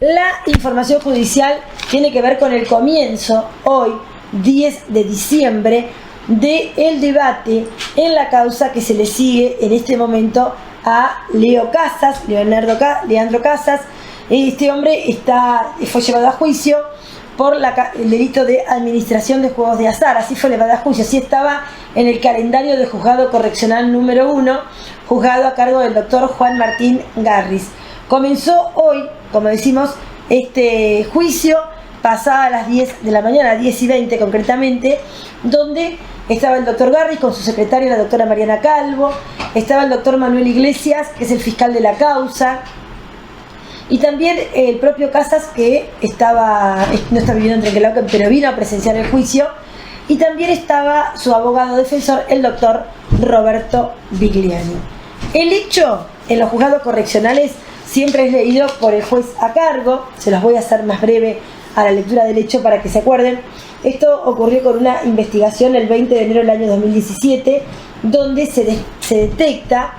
La información judicial tiene que ver con el comienzo, hoy, 10 de diciembre, del debate en la causa que se le sigue en este momento a Leandro Casas. Este hombre fue llevado a juicio por el delito de administración de juegos de azar. Así fue llevado a juicio, así estaba en el calendario del juzgado correccional número 1, juzgado a cargo del doctor Juan Martín Garris. Comenzó hoy, como decimos, este juicio pasada las 10 de la mañana, 10:20 concretamente, donde estaba el doctor Garris con su secretaria, la doctora Mariana Calvo, estaba el doctor Manuel Iglesias, que es el fiscal de la causa, y también el propio Casas, que no está viviendo en Trenquelauquen, pero vino a presenciar el juicio, y también estaba su abogado defensor, el doctor Roberto Bigliani. El hecho en los juzgados correccionales siempre es leído por el juez a cargo. Se los voy a hacer más breve a la lectura del hecho para que se acuerden. Esto ocurrió con una investigación el 20 de enero del año 2017, donde se detecta,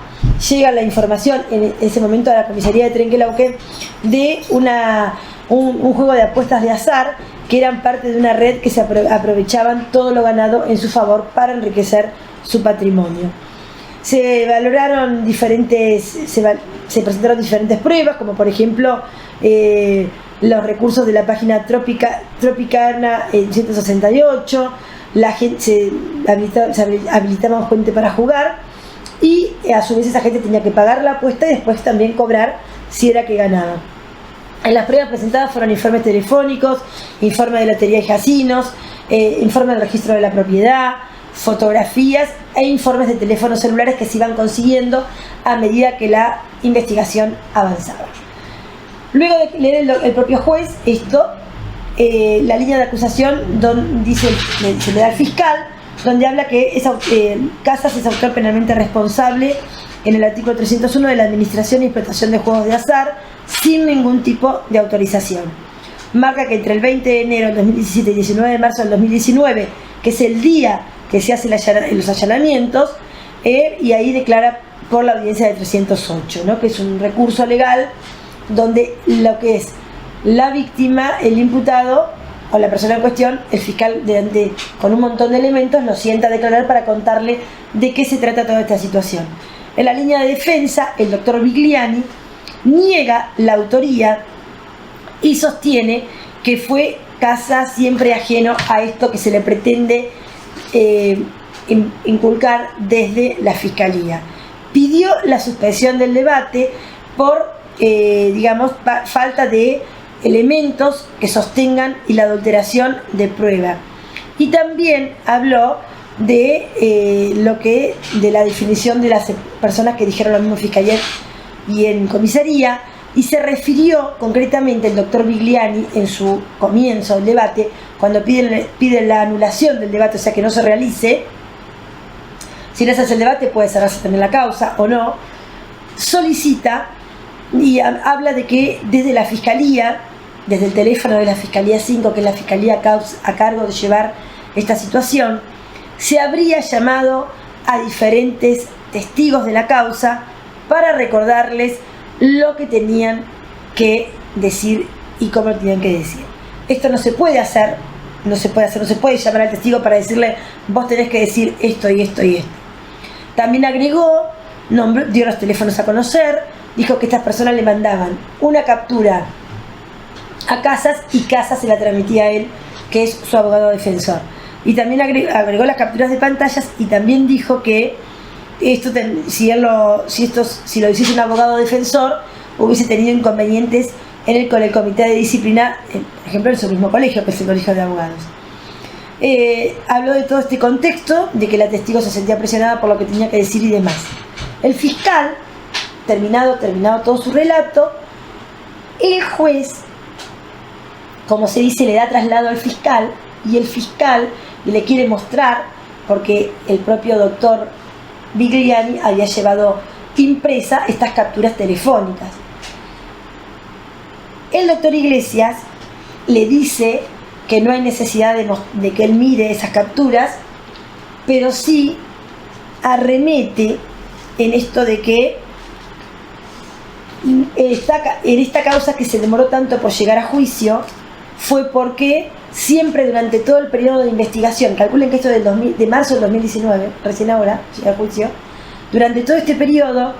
llega la información en ese momento a la comisaría de Trenquelauquen de un juego de apuestas de azar que eran parte de una red que se aprovechaban todo lo ganado en su favor para enriquecer su patrimonio. Se presentaron diferentes pruebas, como por ejemplo los recursos de la página Tropicana 168, se habilitaba un fuente para jugar, y a su vez esa gente tenía que pagar la apuesta y después también cobrar si era que ganaba. En las pruebas presentadas fueron informes telefónicos, informe de lotería y casinos, informe del registro de la propiedad, fotografías e informes de teléfonos celulares que se iban consiguiendo a medida que la investigación avanzaba. Luego de leer el propio juez esto, la línea de acusación se le da al fiscal, donde habla que Casas es autor penalmente responsable en el artículo 301 de la administración y explotación de juegos de azar sin ningún tipo de autorización. Marca que entre el 20 de enero del 2017 y el 19 de marzo del 2019, que es el día que se hacen los allanamientos, y ahí declara por la audiencia de 308, ¿no? Que es un recurso legal donde lo que es la víctima, el imputado o la persona en cuestión, el fiscal con un montón de elementos lo sienta a declarar para contarle de qué se trata toda esta situación. En la línea de defensa, el doctor Bigliani niega la autoría y sostiene que fue Casas siempre ajeno a esto que se le pretende inculcar desde la Fiscalía. Pidió la suspensión del debate por, falta de elementos que sostengan y la adulteración de prueba. Y también habló de la definición de las personas que dijeron lo mismo en Fiscalía y en comisaría, y se refirió concretamente el doctor Bigliani en su comienzo del debate, cuando pide la anulación del debate, o sea que no se realice. Si no se hace el debate puede cerrarse también la causa o no. Solicita y habla de que desde la Fiscalía, desde el teléfono de la Fiscalía 5, que es la Fiscalía a cargo de llevar esta situación, se habría llamado a diferentes testigos de la causa para recordarles lo que tenían que decir y cómo lo tenían que decir. Esto no se puede hacer, no se puede llamar al testigo para decirle vos tenés que decir esto y esto y esto. También agregó, dio los teléfonos a conocer, dijo que estas personas le mandaban una captura a Casas y Casas se la transmitía a él, que es su abogado defensor. Y también agregó las capturas de pantallas, y también dijo que si lo hiciese un abogado defensor hubiese tenido inconvenientes con el comité de disciplina, por ejemplo en su mismo colegio, que es el colegio de abogados. Habló de todo este contexto, de que la testigo se sentía presionada por lo que tenía que decir y demás. El fiscal, terminado todo su relato, el juez, como se dice, le da traslado al fiscal, y el fiscal le quiere mostrar, porque el propio doctor Bigliani había llevado impresa estas capturas telefónicas. El doctor Iglesias le dice que no hay necesidad de que él mire esas capturas, pero sí arremete en esto de que en esta causa que se demoró tanto por llegar a juicio fue porque siempre durante todo el periodo de investigación, calculen que esto es de marzo del 2019, recién ahora llega a juicio, durante todo este periodo,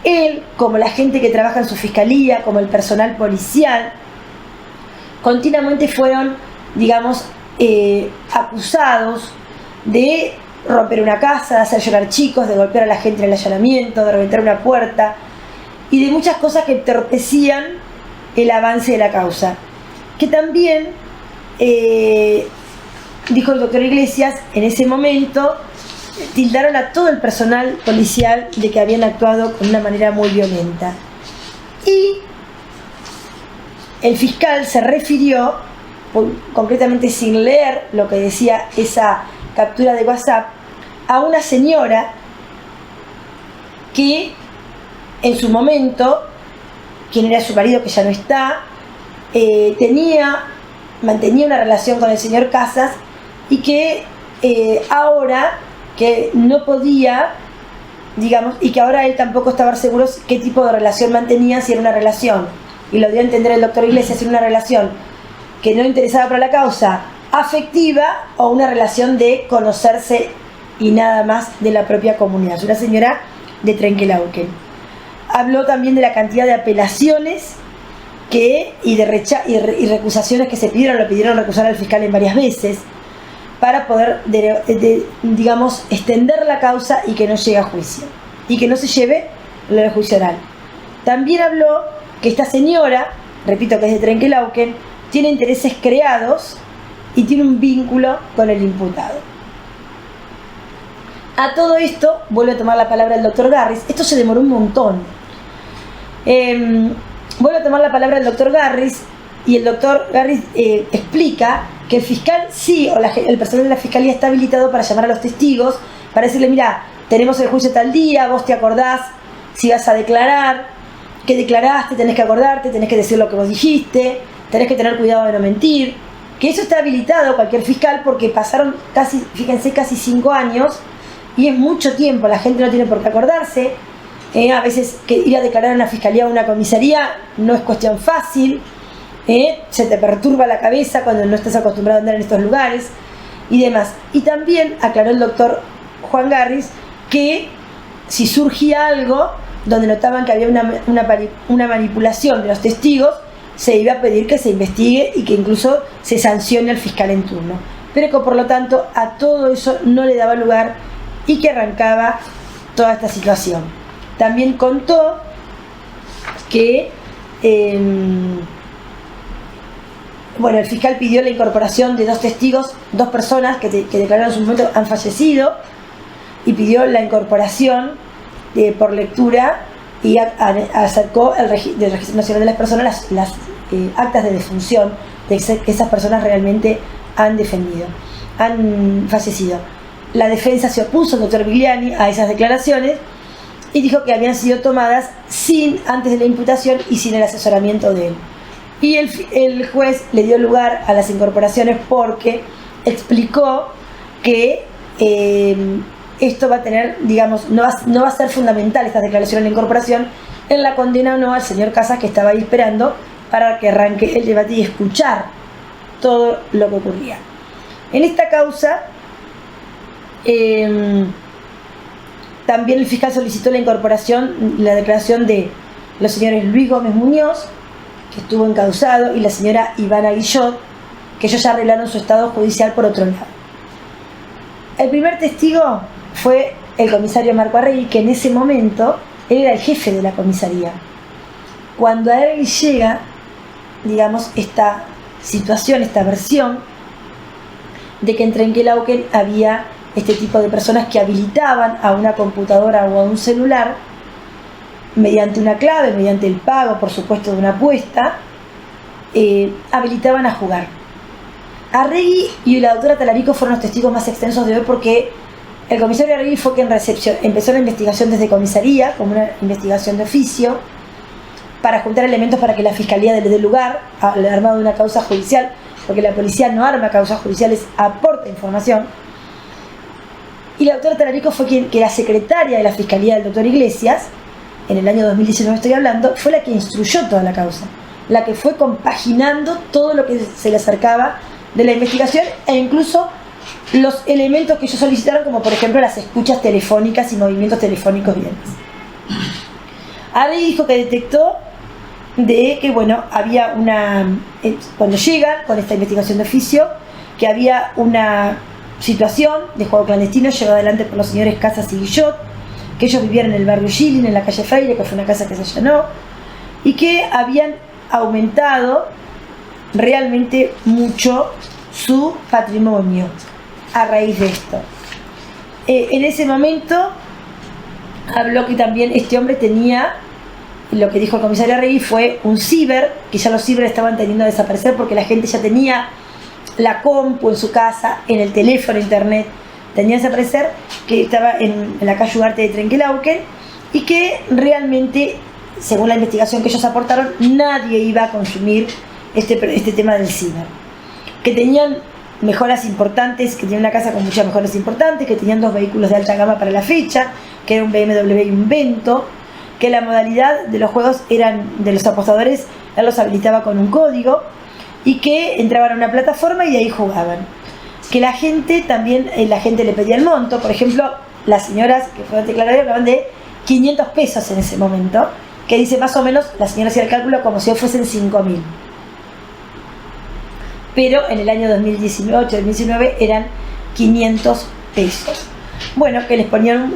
él, como la gente que trabaja en su fiscalía, como el personal policial, continuamente fueron, digamos, acusados de romper una casa, de hacer llorar chicos, de golpear a la gente en el allanamiento, de reventar una puerta y de muchas cosas que entorpecían el avance de la causa. Que también, dijo el doctor Iglesias, en ese momento tildaron a todo el personal policial de que habían actuado con una manera muy violenta. Y el fiscal se refirió, concretamente sin leer lo que decía esa captura de WhatsApp, a una señora que en su momento, quien era su marido que ya no está, mantenía una relación con el señor Casas y que ahora que no podía, digamos, y que ahora él tampoco estaba seguro qué tipo de relación mantenía, si era una relación, y lo dio a entender el doctor Iglesias, si era una relación que no interesaba para la causa, afectiva, o una relación de conocerse y nada más de la propia comunidad. Una señora de Trenquelauquen. Habló también de la cantidad de apelaciones y recusaciones que se pidieron, lo pidieron recusar al fiscal en varias veces, para poder, digamos, extender la causa y que no llegue a juicio, y que no se lleve el juicio oral. También habló que esta señora, repito que es de Trenquelauquen, tiene intereses creados y tiene un vínculo con el imputado. A todo esto, vuelve a tomar la palabra el doctor Garris. Esto se demoró un montón. Vuelve a tomar la palabra el doctor Garris, y el doctor Garris explica que el fiscal sí, o el personal de la fiscalía está habilitado para llamar a los testigos, para decirle: mira, tenemos el juicio tal día, vos te acordás si vas a declarar, qué declaraste, tenés que acordarte, tenés que decir lo que vos dijiste, tenés que tener cuidado de no mentir. Que eso está habilitado cualquier fiscal, porque pasaron casi 5 años y es mucho tiempo, la gente no tiene por qué acordarse. A veces que ir a declarar en una fiscalía o una comisaría no es cuestión fácil, se te perturba la cabeza cuando no estás acostumbrado a andar en estos lugares y demás. Y también aclaró el doctor Juan Garris que si surgía algo donde notaban que había una manipulación de los testigos, se iba a pedir que se investigue y que incluso se sancione al fiscal en turno, pero que por lo tanto a todo eso no le daba lugar y que arrancaba toda esta situación. También contó que el fiscal pidió la incorporación de 2 testigos, 2 personas que declararon en su momento han fallecido, y pidió la incorporación por lectura, y acercó del Registro Nacional de las Personas las actas de defunción de que esas personas realmente han fallecido. La defensa se opuso, el doctor Vigliani, a esas declaraciones y dijo que habían sido tomadas antes de la imputación y sin el asesoramiento de él. Y el juez le dio lugar a las incorporaciones porque explicó que esto va a tener, digamos, no va a ser fundamental estas declaraciones de la incorporación en la condena o no al señor Casas, que estaba ahí esperando para que arranque el debate y escuchar todo lo que ocurría. En esta causa, también el fiscal solicitó la incorporación, la declaración de los señores Luis Gómez Muñoz, que estuvo encausado, y la señora Ivana Guillot, que ellos ya arreglaron su estado judicial por otro lado. El primer testigo fue el comisario Marco Arregui, que en ese momento él era el jefe de la comisaría. Cuando a él llega, digamos, esta situación, esta versión de que en Trenquelauquen había este tipo de personas que habilitaban a una computadora o a un celular mediante una clave, mediante el pago, por supuesto, de una apuesta, habilitaban a jugar. Arregui y la doctora Talarico fueron los testigos más extensos de hoy, porque el comisario Arregui fue quien empezó la investigación desde comisaría, como una investigación de oficio, para juntar elementos para que la fiscalía le dé lugar al armado de una causa judicial, porque la policía no arma causas judiciales, aporta información. Y la doctora Talarico fue que era secretaria de la fiscalía del doctor Iglesias, en el año 2019 estoy hablando, fue la que instruyó toda la causa, la que fue compaginando todo lo que se le acercaba de la investigación e incluso los elementos que ellos solicitaron, como por ejemplo las escuchas telefónicas y movimientos telefónicos y demás. Arregui dijo que detectó de que, bueno, había cuando llegan con esta investigación de oficio, que había una situación de juego clandestino llevada adelante por los señores Casas y Guillot, que ellos vivían en el barrio Gilling, en la calle Freire, que fue una casa que se allanó, y que habían aumentado realmente mucho su patrimonio a raíz de esto. En ese momento habló que también este hombre tenía, lo que dijo el comisario Arregui fue un ciber, que ya los ciber estaban teniendo a desaparecer porque la gente ya tenía la compu en su casa, en el teléfono, internet, tenía a desaparecer, que estaba en la calle Ugarte de Trenquelauquen, y que realmente, según la investigación que ellos aportaron, nadie iba a consumir este tema del ciber. Que tenían mejoras importantes, que tenían una casa con muchas mejoras importantes, que tenían 2 vehículos de alta gama para la fecha, que era un BMW y un Vento, que la modalidad de los juegos eran de los apostadores, él los habilitaba con un código, y que entraban a una plataforma y de ahí jugaban. Que la gente también, la gente le pedía el monto, por ejemplo, las señoras que fueron declaradas hablaban de 500 pesos en ese momento, que dice más o menos, la señora hacía el cálculo como si fuesen 5.000. Pero en el año 2018-2019 eran 500 pesos. Bueno, que les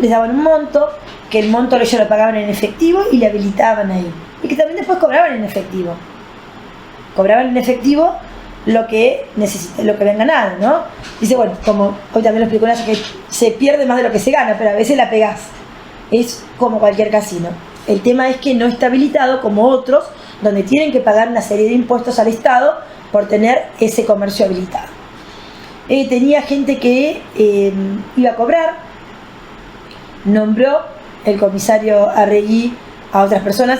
daban un monto, que el monto ellos lo pagaban en efectivo y le habilitaban ahí. Y que también después cobraban en efectivo. Cobraban en efectivo lo que habían ganado, ¿no? Dice, bueno, como hoy también lo explicó Naya, que se pierde más de lo que se gana, pero a veces la pegás. Es como cualquier casino. El tema es que no está habilitado como otros, donde tienen que pagar una serie de impuestos al Estado por tener ese comercio habilitado. Tenía gente que iba a cobrar, nombró el comisario Arregui a otras personas,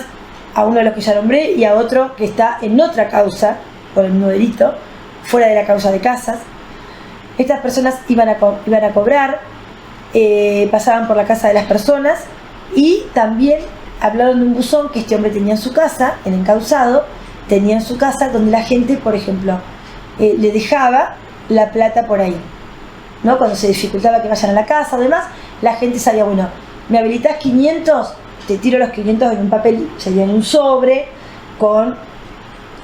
a uno de los que ya nombré y a otro que está en otra causa por el mismo delito, fuera de la causa de Casas. Estas personas iban a cobrar, pasaban por la casa de las personas y también hablaron de un buzón que este hombre tenía en su casa, el encausado, tenía en su casa donde la gente, por ejemplo, le dejaba la plata por ahí, ¿no? Cuando se dificultaba que vayan a la casa o demás, la gente sabía, bueno, me habilitas 500, te tiro los 500 en un papel, sería en un sobre, con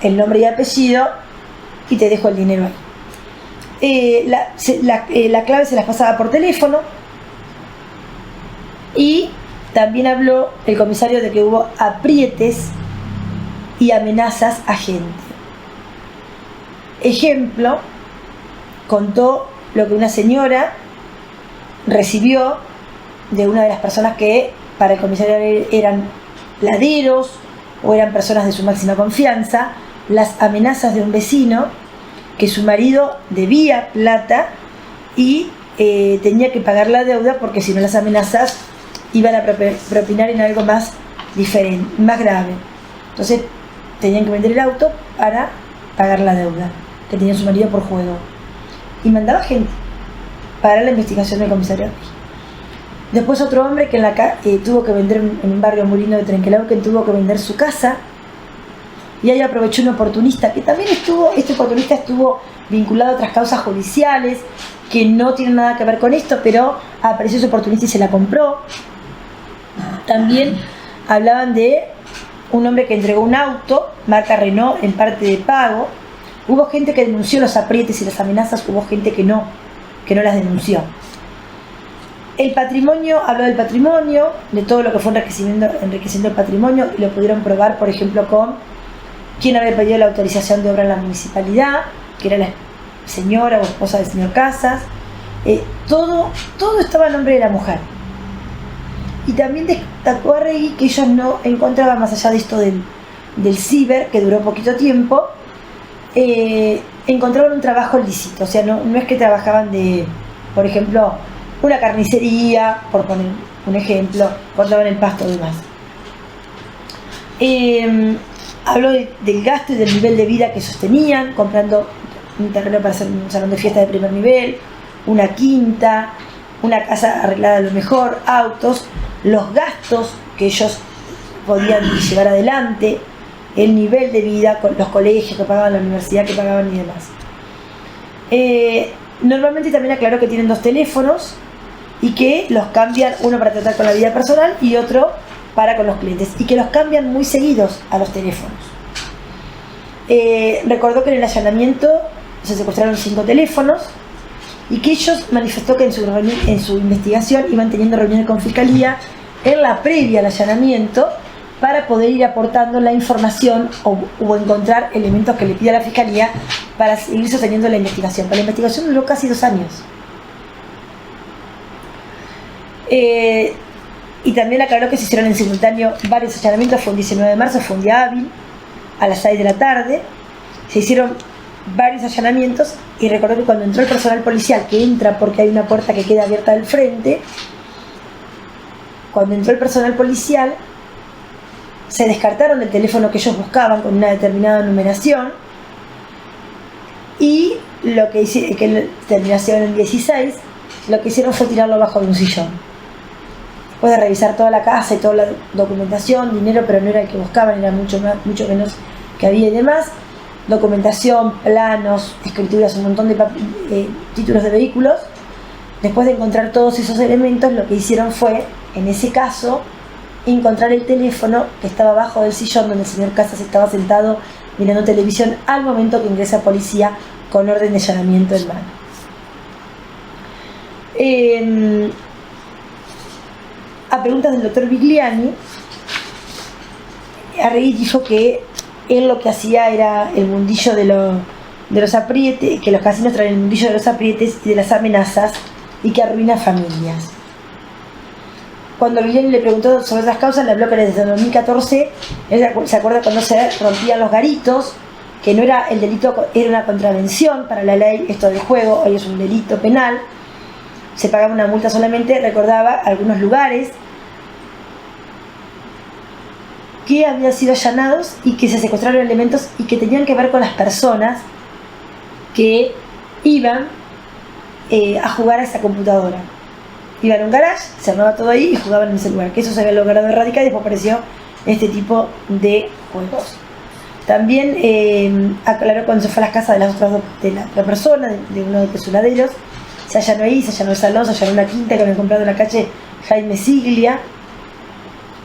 el nombre y apellido, y te dejo el dinero ahí. La clave se las pasaba por teléfono, y también habló el comisario de que hubo aprietes y amenazas a gente. Ejemplo, contó lo que una señora recibió de una de las personas que para el comisario eran laderos o eran personas de su máxima confianza, las amenazas de un vecino que su marido debía plata y tenía que pagar la deuda porque si no las amenazas iban a propinar en algo más diferente, más grave. Entonces tenían que vender el auto para pagar la deuda que tenía su marido por juego. Y mandaba gente para la investigación del comisario. Después otro hombre que tuvo que vender en un barrio murino de Trenquelauquen, tuvo que vender su casa, y ahí aprovechó un oportunista que también este oportunista estuvo vinculado a otras causas judiciales que no tienen nada que ver con esto, pero apareció ese oportunista y se la compró. También hablaban de un hombre que entregó un auto marca Renault en parte de pago. Hubo gente que denunció los aprietes y las amenazas, hubo gente que no las denunció. El patrimonio, habló del patrimonio, de todo lo que fue enriqueciendo el patrimonio, y lo pudieron probar, por ejemplo, con quien había pedido la autorización de obra en la municipalidad, que era la señora o esposa del señor Casas. Todo estaba a nombre de la mujer. Y también destacó Arregui que ellos no encontraban, más allá de esto del ciber, que duró poquito tiempo, encontraban un trabajo lícito. O sea, no es que trabajaban de, por ejemplo, una carnicería, por poner un ejemplo, cortaban el pasto y demás. Habló del gasto y del nivel de vida que sostenían, comprando un terreno para hacer un salón de fiesta de primer nivel, una quinta, una casa arreglada a lo mejor, autos, los gastos que ellos podían llevar adelante, el nivel de vida, con los colegios que pagaban, la universidad que pagaban y demás. Normalmente también aclaró que tienen 2 teléfonos y que los cambian, uno para tratar con la vida personal y otro para con los clientes, y que los cambian muy seguidos a los teléfonos. Recordó que en el allanamiento se secuestraron 5 teléfonos y que ellos manifestó que en su investigación iban teniendo reuniones con Fiscalía en la previa al allanamiento para poder ir aportando la información o encontrar elementos que le pida la Fiscalía para seguir sosteniendo la investigación. Pero la investigación duró casi 2 años. Y también aclaró que se hicieron en simultáneo varios allanamientos. Fue un 19 de marzo, fue un día hábil, a las 6 de la tarde. Se hicieron varios allanamientos y recordó que cuando entró el personal policial, que entra porque hay una puerta que queda abierta del frente, cuando entró el personal policial se descartaron del teléfono que ellos buscaban con una determinada numeración, y lo que hicieron, que terminación en 16, lo que hicieron fue tirarlo abajo de un sillón. Después de revisar toda la casa y toda la documentación, dinero, pero no era el que buscaban, era mucho menos que había y demás, documentación, planos, escrituras, un montón de títulos de vehículos. Después de encontrar todos esos elementos, lo que hicieron fue, en ese caso, encontrar el teléfono que estaba abajo del sillón donde el señor Casas estaba sentado mirando televisión al momento que ingresa policía con orden de allanamiento en mano. A preguntas del doctor Vigliani, Arregui dijo que él lo que hacía era el mundillo de los aprietes, que los casinos traen el mundillo de los aprietes y de las amenazas y que arruina familias. Cuando Vigliani le preguntó sobre otras causas, le habló que desde 2014 él se acuerda cuando se rompían los garitos, que no era el delito, era una contravención para la ley, esto del juego, hoy es un delito penal, se pagaba una multa solamente. Recordaba algunos lugares que habían sido allanados y que se secuestraron elementos y que tenían que ver con las personas que iban a jugar a esa computadora. Iban a un garage, se armaba todo ahí y jugaban en ese lugar, que eso se había logrado erradicar y después apareció este tipo de juegos. También aclaró cuando se fue a las casas de las otras dos, de la otra persona, de uno de los laderos, se allanó ahí, se allanó el salón, se allanó una quinta que habían comprado en la calle Jaime Siglia,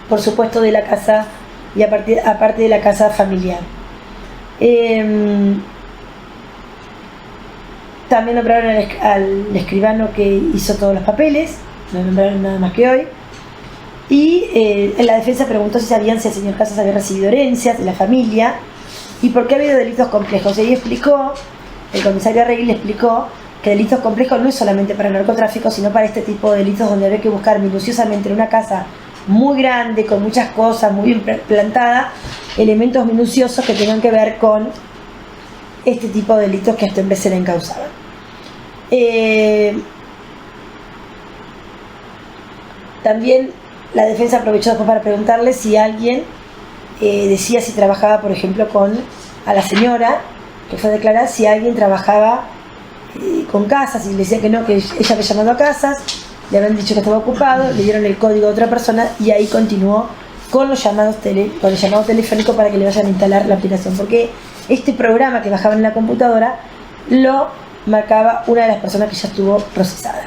por supuesto de la casa, y aparte de la casa familiar. También nombraron al escribano que hizo todos los papeles, no nombraron nada más que hoy. Y en la defensa preguntó si sabían si el señor Casas había recibido herencias de la familia y por qué había delitos complejos. Y ahí explicó, el comisario Arregui le explicó que delitos complejos no es solamente para narcotráfico, sino para este tipo de delitos donde había que buscar minuciosamente en una casa muy grande, con muchas cosas, muy bien plantada, elementos minuciosos que tengan que ver con este tipo de delitos que hasta en vez se le encausaban. También la defensa aprovechó después para preguntarle si alguien decía si trabajaba, por ejemplo, a la señora que fue declarada, si alguien trabajaba con Casas, y le decía que no, que ella había llamado a Casas, le habían dicho que estaba ocupado, le dieron el código a otra persona y ahí continuó con los llamados con el llamado telefónico para que le vayan a instalar la aplicación, porque este programa que bajaban en la computadora lo marcaba una de las personas que ya estuvo procesada.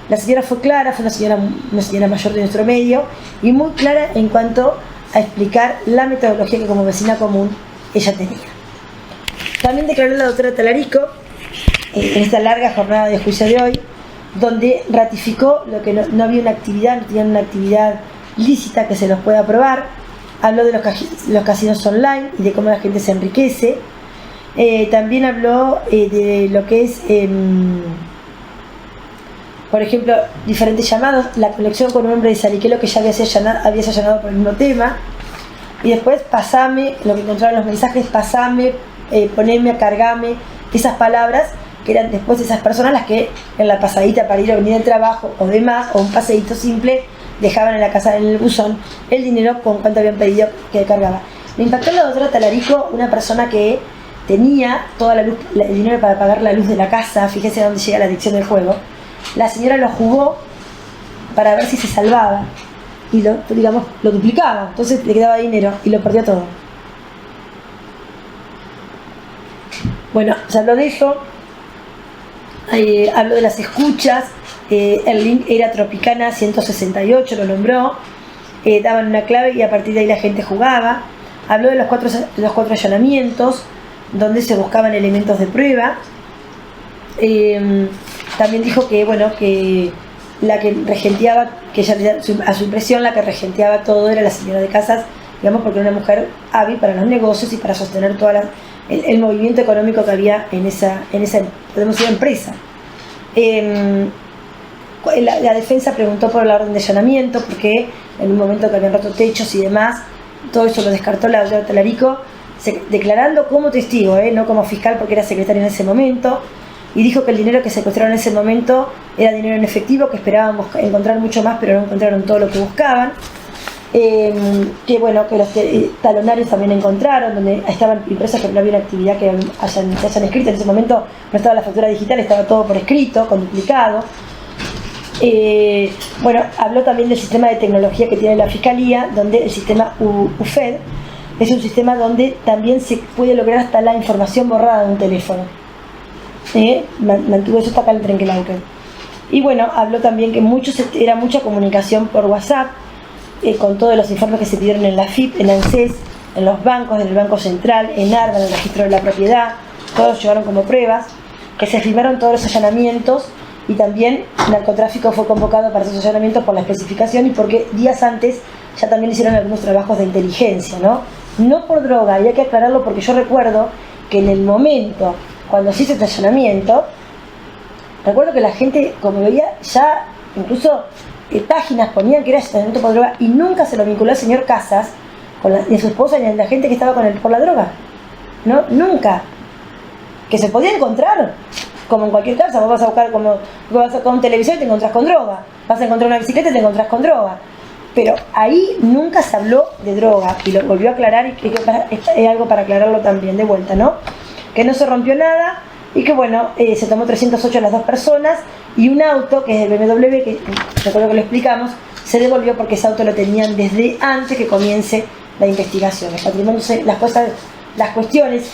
La señora fue clara, fue una señora mayor de nuestro medio y muy clara en cuanto a explicar la metodología que como vecina común ella tenía. También declaró la doctora Talarico en esta larga jornada de juicio de hoy, donde ratificó lo que no había una actividad, no tenían una actividad lícita que se los pueda probar. Habló de los casinos online y de cómo la gente se enriquece. También habló de lo que es, por ejemplo, diferentes llamados, la conexión con un hombre de Sariquelo que ya había sido allanado por el mismo tema. Y después, pasame, lo que encontraron los mensajes, pasame, poneme, cargame, esas palabras que eran después esas personas las que en la pasadita para ir o venir del trabajo o demás, o un paseíto simple, dejaban en la casa, en el buzón, el dinero con cuánto habían pedido que cargaba. Me impactó la doctora Talarico, una persona que tenía toda la luz, el dinero para pagar la luz de la casa. Fíjese a dónde llega la adicción del juego. La señora lo jugó para ver si se salvaba y lo duplicaba, entonces le quedaba dinero y lo perdía todo. Bueno, se habló de eso, habló de las escuchas, el link era Tropicana 168, lo nombró, daban una clave y a partir de ahí la gente jugaba. Habló de los cuatro allanamientos, donde se buscaban elementos de prueba. También dijo que, bueno, que la que regenteaba, que ella, a su impresión, la que regenteaba todo era la señora de casas, digamos, porque era una mujer hábil para los negocios y para sostener todo el movimiento económico que había en esa podemos decir, empresa. La defensa preguntó por la orden de allanamiento, porque en un momento que habían roto techos y demás, todo eso lo descartó la doctora Talarico, declarando como testigo, no como fiscal, porque era secretaria en ese momento, y dijo que el dinero que secuestraron en ese momento era dinero en efectivo, que esperaban encontrar mucho más, pero no encontraron todo lo que buscaban. Que bueno, que los talonarios también encontraron, donde estaban impresos, pero no había una actividad que hayan escrito. En ese momento no estaba la factura digital, estaba todo por escrito, con duplicado. Bueno, habló también del sistema de tecnología que tiene la Fiscalía, donde el sistema UFED es un sistema donde también se puede lograr hasta la información borrada de un teléfono. Mantuvo eso hasta acá en el Trenquelauquen. Y bueno, habló también que era mucha comunicación por WhatsApp, con todos los informes que se pidieron en la FIP, en la ANSES, en los bancos, en el Banco Central, en ARBA, en el registro de la propiedad. Todos llevaron como pruebas, que se firmaron todos los allanamientos, y también narcotráfico fue convocado para esos allanamientos por la especificación y porque días antes ya también hicieron algunos trabajos de inteligencia, no por droga, y hay que aclararlo porque yo recuerdo que en el momento cuando se hizo este allanamiento, recuerdo que la gente, como veía, ya incluso páginas ponían que era allanamiento por droga, y nunca se lo vinculó al señor Casas ni a su esposa ni a la gente que estaba con él por la droga, nunca, que se podía encontrar como en cualquier casa. Vos vas a buscar, como vas a buscar un televisor y te encontrás con droga, vas a encontrar una bicicleta y te encontrás con droga, pero ahí nunca se habló de droga, y lo volvió a aclarar, y es algo para aclararlo también de vuelta, que no se rompió nada, y que bueno, se tomó 308 a las dos personas, y un auto que es el BMW, que recuerdo que lo explicamos, se devolvió porque ese auto lo tenían desde antes que comience la investigación. El patrimonio, las cuestiones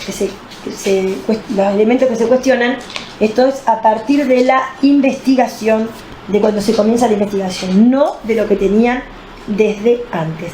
los elementos que se cuestionan, esto es a partir de la investigación, de cuando se comienza la investigación, no de lo que tenían desde antes.